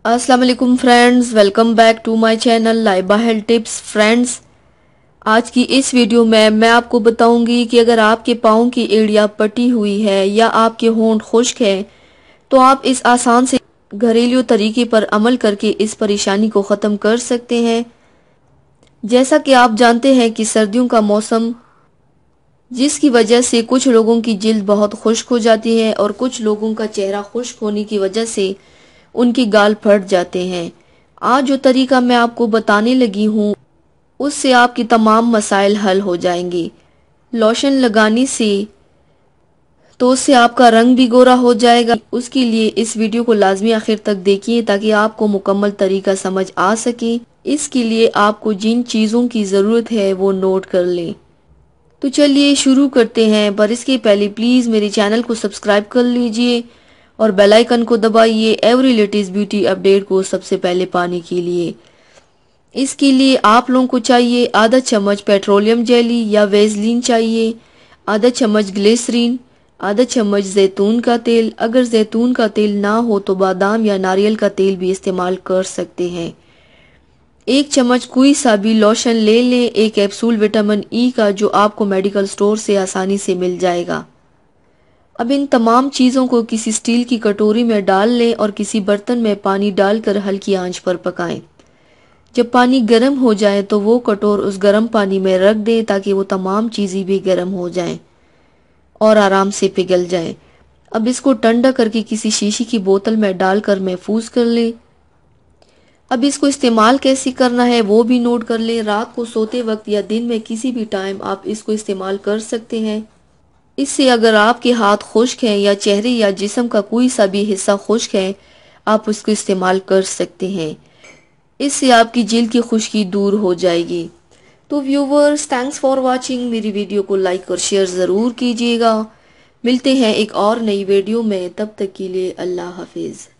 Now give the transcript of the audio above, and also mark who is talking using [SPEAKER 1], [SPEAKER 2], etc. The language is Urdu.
[SPEAKER 1] السلام علیکم friends, welcome back to my channel Laiba health tips. Friends, آج کی اس ویڈیو میں آپ کو بتاؤں گی کہ اگر آپ کے پاؤں کی ایڑیاں پٹی ہوئی ہے یا آپ کے ہونٹ خشک ہے تو آپ اس آسان سے گھریلو طریقے پر عمل کر کے اس پریشانی کو ختم کر سکتے ہیں۔ جیسا کہ آپ جانتے ہیں کہ سردیوں کا موسم، جس کی وجہ سے کچھ لوگوں کی جلد بہت خشک ہو جاتی ہے اور کچھ لوگوں کا چہرہ خشک ہونے کی وجہ سے ان کی گال پھٹ جاتے ہیں۔ آج جو طریقہ میں آپ کو بتانے لگی ہوں اس سے آپ کی تمام مسائل حل ہو جائیں گے۔ لوشن لگانے سے تو اس سے آپ کا رنگ بھی گورا ہو جائے گا۔ اس کے لیے اس ویڈیو کو لازمی آخر تک دیکھیے تاکہ آپ کو مکمل طریقہ سمجھ آ سکے۔ اس کے لیے آپ کو جن چیزوں کی ضرورت ہے وہ نوٹ کر لیں۔ تو چلیے شروع کرتے ہیں، پر اس کے پہلے پلیز میرے چینل کو سبسکرائب کر لیجئے اور بیل آئیکن کو دبائیے ایوری لیٹسٹ بیوٹی اپڈیٹ کو سب سے پہلے پانے کے لیے۔ اس کے لیے آپ لوگوں کو چاہیے آدھا چمچ پیٹرولیم جیلی یا ویزلین چاہیے، آدھا چمچ گلیسرین، آدھا چمچ زیتون کا تیل۔ اگر زیتون کا تیل نہ ہو تو بادام یا ناریل کا تیل بھی استعمال کر سکتے ہیں۔ ایک چمچ کوئی سا بھی لوشن لے لیں، ایک کیپسول وٹامن ای کا جو آپ کو میڈیکل سٹور سے آسانی سے مل جائے گا۔ اب ان تمام چیزوں کو کسی سٹیل کی کٹوری میں ڈال لیں اور کسی برتن میں پانی ڈال کر ہلکی آنچ پر پکائیں۔ جب پانی گرم ہو جائے تو وہ کٹور اس گرم پانی میں رکھ دیں تاکہ وہ تمام چیزیں بھی گرم ہو جائیں اور آرام سے پگھل جائیں۔ اب اس کو ٹھنڈا کر کے کسی شیشے کی بوتل میں ڈال کر محفوظ کر لیں۔ اب اس کو استعمال کیسے کرنا ہے وہ بھی نوٹ کر لیں۔ رات کو سوتے وقت یا دن میں کسی بھی ٹائم آپ اس کو استعمال کر سکتے ہیں۔ اس سے اگر آپ کے ہاتھ خشک ہیں یا چہرے یا جسم کا کوئی سا بھی حصہ خشک ہے آپ اس کو استعمال کر سکتے ہیں۔ اس سے آپ کی جلد کی خشکی دور ہو جائے گی۔ تو ویورز، تھینکس فار واچنگ۔ میری ویڈیو کو لائک اور شیئر ضرور کیجیے گا۔ ملتے ہیں ایک اور نئی ویڈیو میں، تب تک کے لیے اللہ حافظ۔